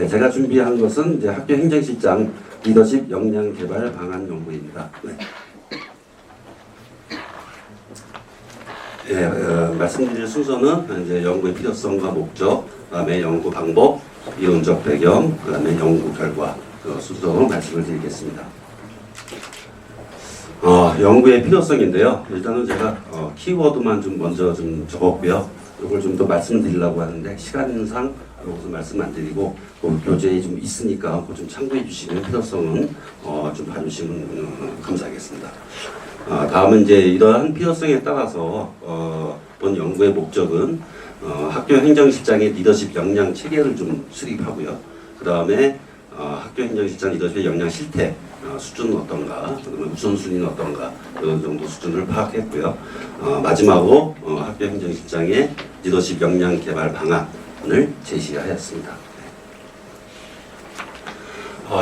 네, 제가 준비한 것은 이제 학교 행정실장 리더십 역량 개발 방안 연구입니다. 네. 말씀드릴 순서는 이제 연구의 필요성과 목적, 그다음에 연구 방법, 이론적 배경, 그다음에 연구 결과 순서로 말씀을 드리겠습니다. 연구의 필요성인데요. 일단은 제가 키워드만 좀 먼저 좀 적었고요. 이걸 좀 더 말씀드리려고 하는데 시간상 여기서 말씀 안 드리고 교재에 좀 있으니까 그거 좀 참고해 주시면 필요성은 좀 봐주시면 감사하겠습니다. 다음은 이제 이러한 필요성에 따라서 본 연구의 목적은 학교 행정실장의 리더십 역량 체계를 좀 수립하고요. 그 다음에 학교 행정실장 리더십의 역량 실태 수준은 어떤가, 그다음에 우선순위는 어떤가 그런 정도 수준을 파악했고요. 마지막으로 학교 행정실장의 리더십 역량 개발 방안을 제시하였습니다.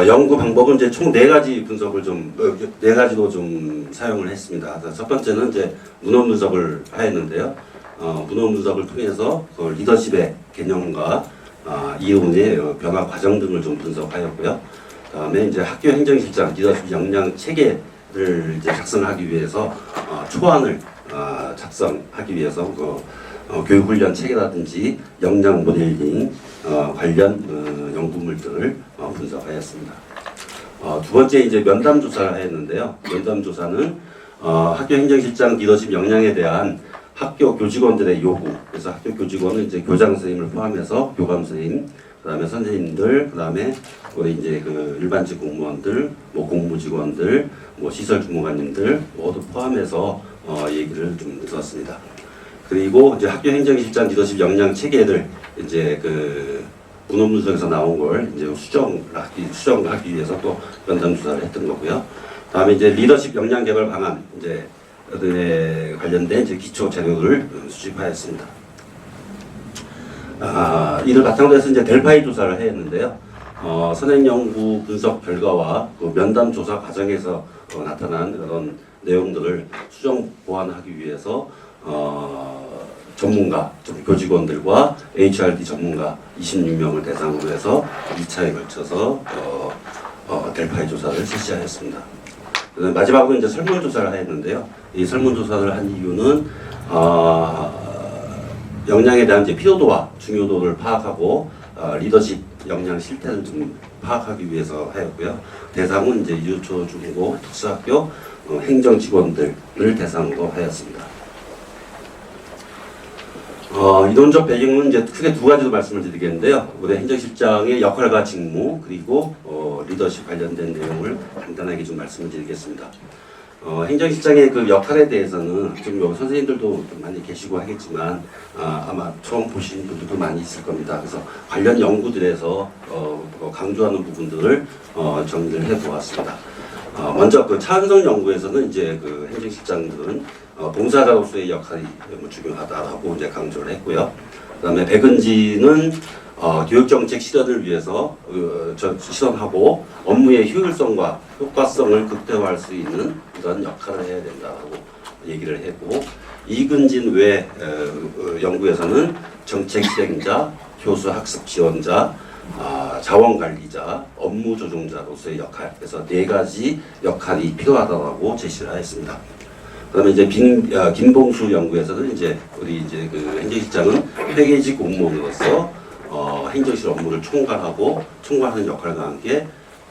연구 방법은 이제 총 4가지 분석을 좀 4가지로 좀 사용을 했습니다. 첫 번째는 이제 문헌 분석을 하였는데요. 문헌 분석을 통해서 그 리더십의 개념과 이론의 변화 과정 등을 좀 분석하였고요. 다음에 이제 학교 행정실장 리더십 역량 체계를 이제 작성하기 위해서 초안을 작성하기 위해서 교육훈련 체계라든지 역량 모델링 관련 연구물들을 분석하였습니다. 두 번째 이제 면담 조사를 하였는데요. 면담 조사는 학교 행정실장 리더십 역량에 대한 학교 교직원들의 요구, 그래서 학교 교직원은 이제 교장 선생님을 포함해서 교감 선생님, 그다음에 선생님들, 그다음에 우리 이제 그 일반직 공무원들, 뭐 공무직원들, 뭐 시설 주무관님들 모두 포함해서 얘기를 좀 들었습니다. 그리고 이제 학교 행정실장 리더십 역량 체계를 이제 그 문헌 분석에서 나온 걸 이제 수정하기 위해서 또 면담 조사를 했던 거고요. 다음에 이제 리더십 역량 개발 방안 이제 관련된 이제 기초 자료를 수집하였습니다. 이를 바탕으로 해서 이제 델파이 조사를 했는데요. 선행 연구 분석 결과와 그 면담 조사 과정에서 나타난 그런 내용들을 수정 보완하기 위해서 전문가, 교직원들과 HRD 전문가 26명을 대상으로 해서 2차에 걸쳐서 델파이 조사를 실시하였습니다. 마지막으로 이제 설문조사를 했는데요. 이 설문조사를 한 이유는 역량에 대한 이제 필요도와 중요도를 파악하고 리더십 역량 실태를 좀 파악하기 위해서 하였고요. 대상은 이제 유초, 중고, 특수학교 행정 직원들을 대상으로 하였습니다. 이론적 배경은 이제 크게 2가지로 말씀을 드리겠는데요. 우리 행정실장의 역할과 직무 그리고 리더십 관련된 내용을 간단하게 좀 말씀을 드리겠습니다. 행정실장의 그 역할에 대해서는 지금 여기 선생님들도 좀 많이 계시고 하겠지만 아마 처음 보신 분들도 많이 있을 겁니다. 그래서 관련 연구들에서 강조하는 부분들을 정리를 해보았습니다. 먼저 그 차은성 연구에서는 이제 그 행정실장들은 봉사자로서의 역할이 중요하다라고 이제 강조를 했고요. 그다음에 백은지는 교육정책 실현을 위해서 실현하고 업무의 효율성과 효과성을 극대화할 수 있는 그런 역할을 해야 된다고 얘기를 했고, 이근진 외 연구에서는 정책 실행자, 교수 학습 지원자, 자원관리자, 업무조종자로서의 역할, 그래서 4가지 역할이 필요하다고 제시를 하였습니다. 그다음에 이제 김봉수 연구에서는 이제 우리 이제 그 행정실장은 회계직 공무원으로서 행정실 업무를 총괄하는 역할과 함께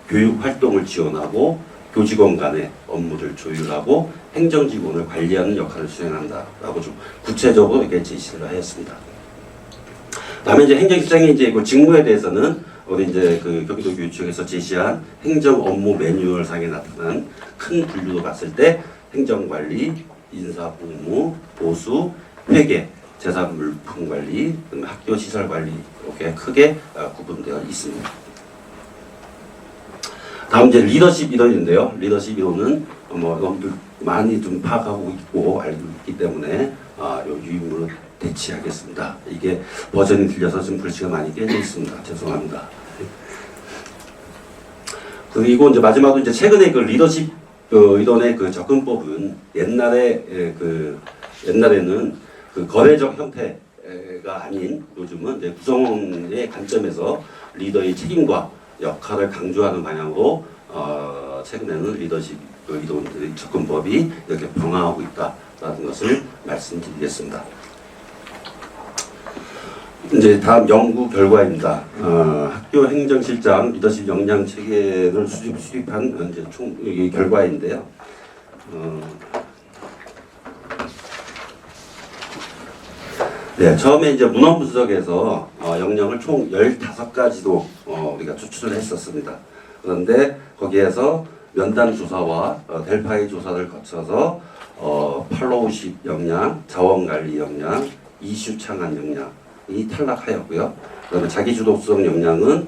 교육 활동을 지원하고 교직원 간의 업무를 조율하고 행정직원을 관리하는 역할을 수행한다라고 좀 구체적으로 이렇게 제시를 하였습니다. 다음에 이제 행정실장의 이제 그 직무에 대해서는 우리 이제 그 경기도 교육청에서 제시한 행정 업무 매뉴얼상에 나타난 큰 분류로 봤을 때 행정관리, 인사복무, 보수, 회계, 재산물품관리, 학교시설관리 이렇게 크게 구분되어 있습니다. 다음 이제 리더십 이론인데요. 리더십 이론은 여러분들 많이 좀 파악하고 있고 알고 있기 때문에 이 유인물을 대치하겠습니다. 이게 버전이 틀려서 좀 글씨가 많이 깨져 있습니다. 죄송합니다. 그리고 이제 마지막으로 이제 최근에 그 리더십 이론의 그 접근법은 옛날에는 그 거래적 형태가 아닌 요즘은 이제 구성원의 관점에서 리더의 책임과 역할을 강조하는 방향으로 최근에는 리더십 이동들의 접근법이 이렇게 변화하고 있다라는 것을 말씀드리겠습니다. 이제 다음 연구 결과입니다. 학교 행정실장 리더십 역량 체계를 수립한 이제 총 결과인데요. 네, 처음에 이제 문헌 분석에서 역량을 총 15가지로 우리가 추출을 했었습니다. 그런데 거기에서 면담 조사와 델파이 조사를 거쳐서 팔로우십 역량, 자원관리 역량, 이슈 창안 역량이 탈락하였고요. 그다음에 자기주도성 역량은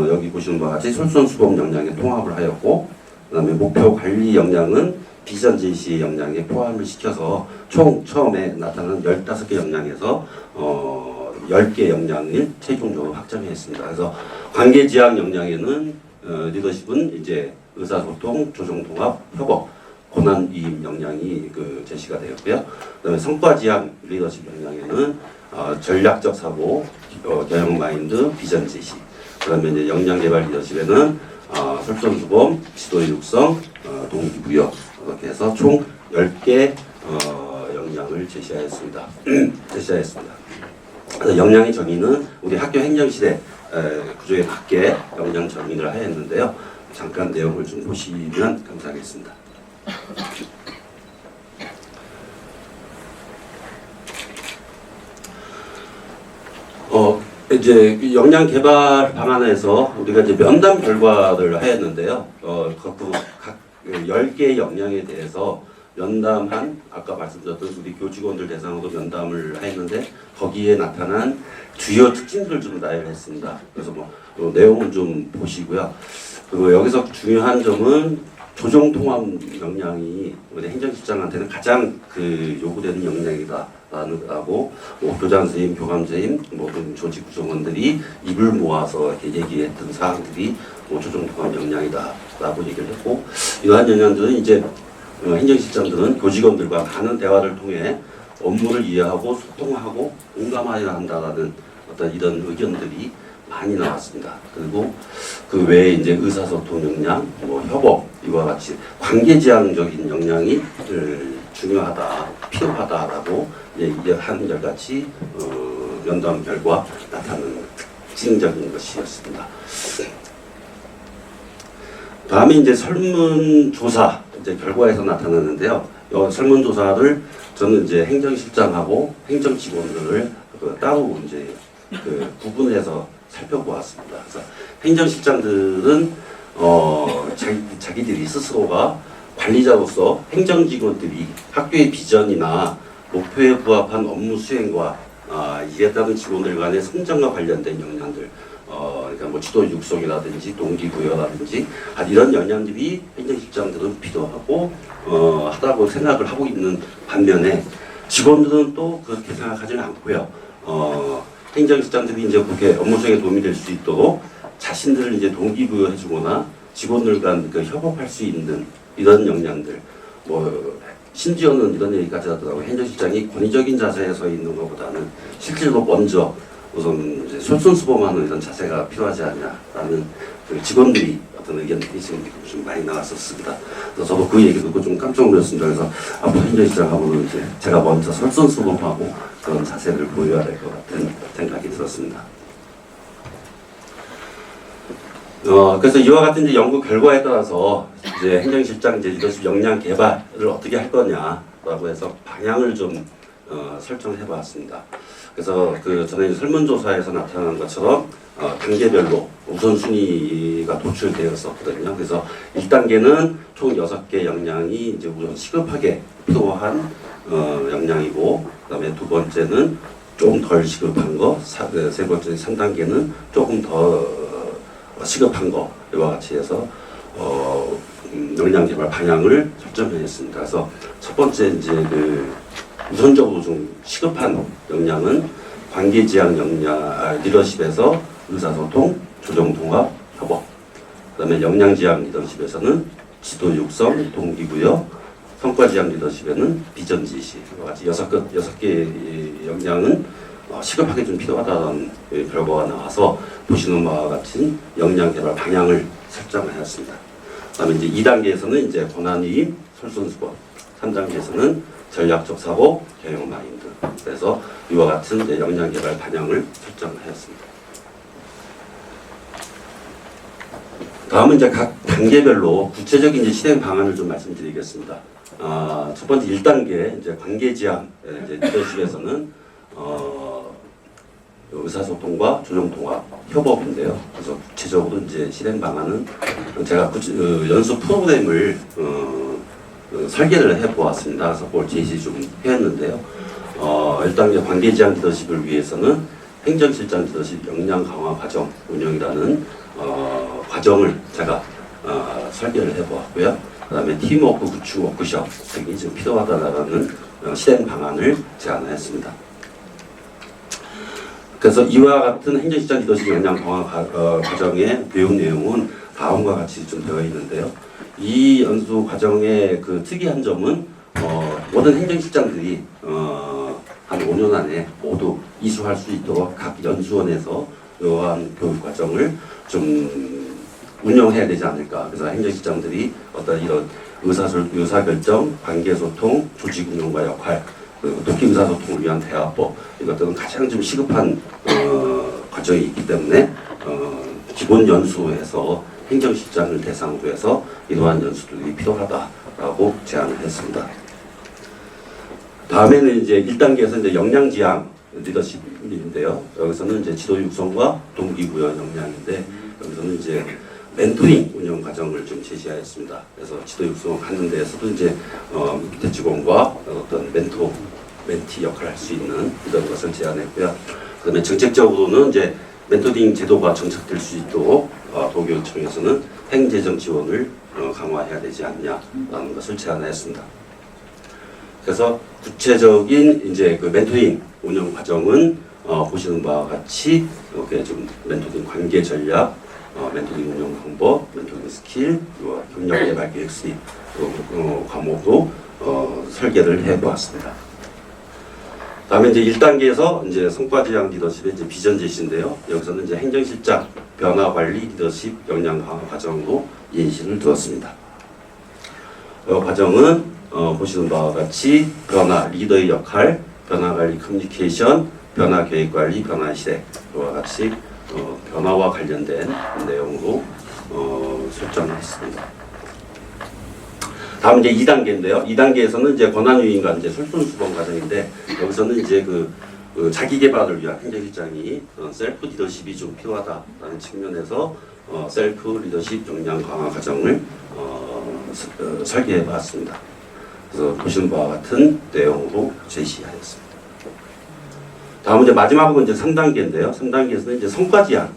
여기 보시는 바와 같이 솔선수범 역량에 통합을 하였고, 그다음에 목표 관리 역량은 비전 제시 역량에 포함을 시켜서 총 처음에 나타난 15개 역량에서 10개 역량을 최종적으로 확정했습니다. 그래서 관계지향 역량에는 리더십은 이제 의사소통, 조정통합, 협업, 고난위임 역량이 제시가 되었고요. 그다음에 성과지향 리더십 역량에는 전략적 사고, 경영 마인드, 비전 제시. 그다음에 이제 역량 개발 리더십에는 솔선수범, 지도의 육성, 동기부여 이렇게 해서 총 10개 역량을 제시하였습니다. 그래서 역량의 정의는 우리 학교 행정실의 구조에 맞게 역량 정의를 하였는데요. 잠깐 내용을 좀 보시면 감사하겠습니다. 이제 역량 개발 방안에서 우리가 이제 면담 결과를 하였는데요. 각 10개의 역량에 대해서 면담한 아까 말씀드렸던 우리 교직원들 대상으로 면담을 했는데 거기에 나타난 주요 특징들을 좀 나열했습니다. 그래서 뭐 내용을 좀 보시고요. 그리고 여기서 중요한 점은 조정 통합 역량이 우리 행정실장한테는 가장 요구되는 역량이다라고 교장 선생님, 교감 선생님, 모든 조직 구성원들이 입을 모아서 이렇게 얘기했던 사항들이 조정 통합 역량이다라고 얘기를 했고, 이러한 역량들은 이제 행정실장들은 교직원들과 많은 대화를 통해 업무를 이해하고 소통하고 공감해야 한다라는 어떤 이런 의견들이 많이 나왔습니다. 그리고 그 외에 이제 의사소통 역량, 협업 이와 같이 관계지향적인 역량이 중요하다, 필요하다라고 한 10가지 면담 결과 나타나는 특징적인 것이었습니다. 다음에 이제 설문조사 결과에서 나타나는데요. 설문조사를 저는 이제 행정실장하고 행정직원들을 따로 이제 구분해서 살펴보았습니다. 그래서 행정실장들은 자기들이 스스로가 관리자로서 행정직원들이 학교의 비전이나 목표에 부합한 업무 수행과 이에 따른 직원들 간의 성장과 관련된 역량들, 그러니까 뭐 지도 육성이라든지 동기부여라든지 이런 역량들이 행정실장들은 필요하고 하다고 생각을 하고 있는 반면에 직원들은 또 그렇게 생각하지는 않고요. 행정실장들이 이제 그렇게 업무 수행에 도움이 될 수 있도록 자신들을 이제 동기부여해주거나 직원들 간 협업할 수 있는 이런 역량들, 심지어는 이런 얘기까지 하더라고요. 행정실장이 권위적인 자세에 서 있는 것보다는 실제로 먼저 우선 이제 솔선수범하는 이런 자세가 필요하지 않냐라는 직원들이 어떤 의견들이 지금 좀 많이 나왔었습니다. 그래서 저도 그 얘기 듣고 좀 깜짝 놀랐습니다. 그래서 앞으로 행정실장하고는 이제 제가 먼저 솔선수범하고 그런 자세를 보여야 될 것 같은 생각이 들었습니다. 그래서 이와 같은 이제 연구 결과에 따라서 이제 행정실장 리더십 역량 개발을 어떻게 할 거냐라고 해서 방향을 좀 설정해 봤습니다. 그래서 전에 설문조사에서 나타난 것처럼 단계별로 우선순위가 도출되었었거든요. 그래서 1단계는 총 6개 역량이 이제 우선 시급하게 필요한 역량이고, 그다음에 두 번째는 조금 덜 시급한 거, 세 번째 3단계는 조금 더 시급한 거, 이와 같이 해서 역량 개발 방향을 설정했습니다. 그래서 첫 번째 이제 우선적으로 좀 시급한 역량은 관계지향 역량, 리더십에서 의사소통, 조정통합, 협업. 그다음에 역량지향 리더십에서는 지도 육성, 동기부여, 성과지향 리더십에는 비전 제시. 이와 같이 6개 역량은 시급하게 좀 필요하다는 결과가 나와서 보시는 바와 같은 역량 개발 방향을 설정하였습니다. 그다음에 이제 2단계에서는 이제 권한위임, 솔선수범, 3단계에서는 전략적 사고, 경영 마인드. 그래서 이와 같은 이제 역량 개발 방향을 설정하였습니다. 다음은 이제 각 단계별로 구체적인 이제 실행 방안을 좀 말씀드리겠습니다. 첫 번째 1단계 이제 관계지향 이제 리더십에서는 의사소통과 조정통합, 협업인데요. 그래서 구체적으로 이제 실행 방안은 제가 연수 프로그램을 설계를 해보았습니다. 그래서 그걸 제시 좀 했는데요. 일단 이제 관계지향 리더십을 위해서는 행정실장 리더십 역량 강화 과정 운영이라는 과정을 제가 설계를 해보았고요. 그 다음에 팀워크 구축 워크숍 등이 좀 필요하다라는 실행 방안을 제안했습니다. 그래서 이와 같은 행정실장 리더십 역량 강화 과정의 교육 내용은 다음과 같이 좀 되어 있는데요. 이 연수 과정의 그 특이한 점은 모든 행정실장들이 한 5년 안에 모두 이수할 수 있도록 각 연수원에서 이러한 교육 과정을 좀 운영해야 되지 않을까. 그래서 행정실장들이 어떤 이런 의사결정, 관계소통, 조직 운영과 역할, 특히 의사소통을 위한 대화법 이것들은 가장 좀 시급한 과정이 있기 때문에 기본 연수에서 행정실장을 대상으로 해서 이러한 연수들이 필요하다라고 제안을 했습니다. 다음에는 이제 1단계에서 이제 역량지향 리더십인데요. 여기서는 이제 지도 육성과 동기부여 역량인데 여기서는 이제 멘토링 운영 과정을 좀 제시하였습니다. 그래서 지도 육성을 하는 데에서도 이제 밑에 직원과 어떤 멘티 역할을 할 수 있는 이런 것을 제안했고요. 그다음에 정책적으로는 이제 멘토링 제도가 정착될 수 있도록 도교육청에서는 행재정 지원을 강화해야 되지 않냐라는 것을 제안했습니다. 그래서 구체적인 이제 그 멘토링 운영 과정은 보시는 바와 같이 이렇게 좀 멘토링 관계 전략, 멘토링 운영 방법, 멘토링 스킬, 경력 개발 계획 수립 과목으로 설계를 해보았습니다. 다음에 이제 1단계에서 이제 성과지향 리더십의 이제 비전 제시인데요. 여기서는 이제 행정실장 변화 관리 리더십 역량 강화 과정으로 예시를 두었습니다. 과정은 보시는 바와 같이 변화 리더의 역할, 변화 관리 커뮤니케이션, 변화 계획 관리, 변화 실행 이와 같이 변화와 관련된 내용으로 설정했습니다. 다음 이제 2단계인데요. 2단계에서는 이제 권한유인과 이제 솔선수범 과정인데 여기서는 이제 그 자기 개발을 위한 행정실장이 셀프 리더십이 좀 필요하다라는 측면에서 셀프 리더십 역량 강화 과정을 설계해봤습니다. 그래서 보시는 바와 같은 내용으로 제시하였습니다. 다음은 이제 마지막으로 이제 3단계인데요. 3단계에서는 이제 성과지향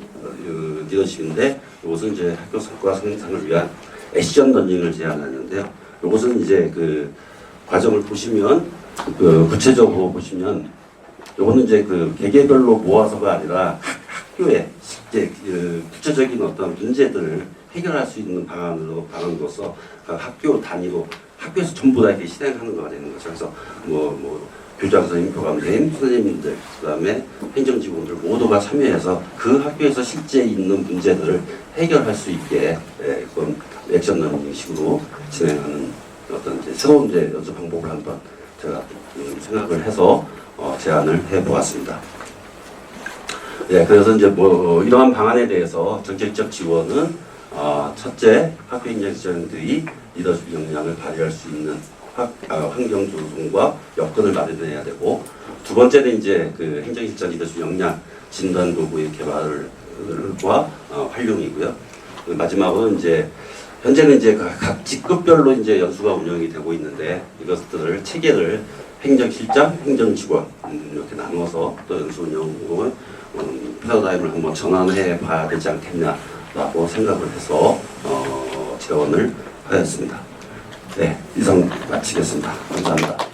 리더십인데 이것은 이제 학교 성과 성장을 위한 액션 런닝을 제안하는데요. 이것은 이제 그 과정을 보시면 구체적으로 보시면 이거는 이제 그 개개별로 모아서가 아니라 학교에 실제 구체적인 어떤 문제들을 해결할 수 있는 방안으로서 학교 단위로 학교에서 전부 다 이렇게 실행하는 거가 되는 거죠. 그래서 교장 선생님, 교감 선생님, 선생님들, 그다음에 행정직원들 모두가 참여해서 그 학교에서 실제 있는 문제들을 해결할 수 있게 그건 액션 러닝식으로 진행하는 어떤 이제 새로운 이제 연수 방법을 한번 제가 생각을 해서 제안을 해보았습니다. 네, 그래서 이제 이러한 방안에 대해서 정책적 지원은 첫째, 학교 행정실장들이 리더십 역량을 발휘할 수 있는 환경 조성과 여건을 마련해야 되고, 두 번째는 이제 그 행정실장 리더십 역량 진단 도구의 개발과 활용이고요. 마지막으로 이제 현재는 이제 각 직급별로 이제 연수가 운영이 되고 있는데 이것들을 체계를 행정실장, 행정직원 이렇게 나누어서 또 연수 운영으로 패러다임을 한번 전환해 봐야 되지 않겠냐라고 생각을 해서 제언을 하였습니다. 네, 이상 마치겠습니다. 감사합니다.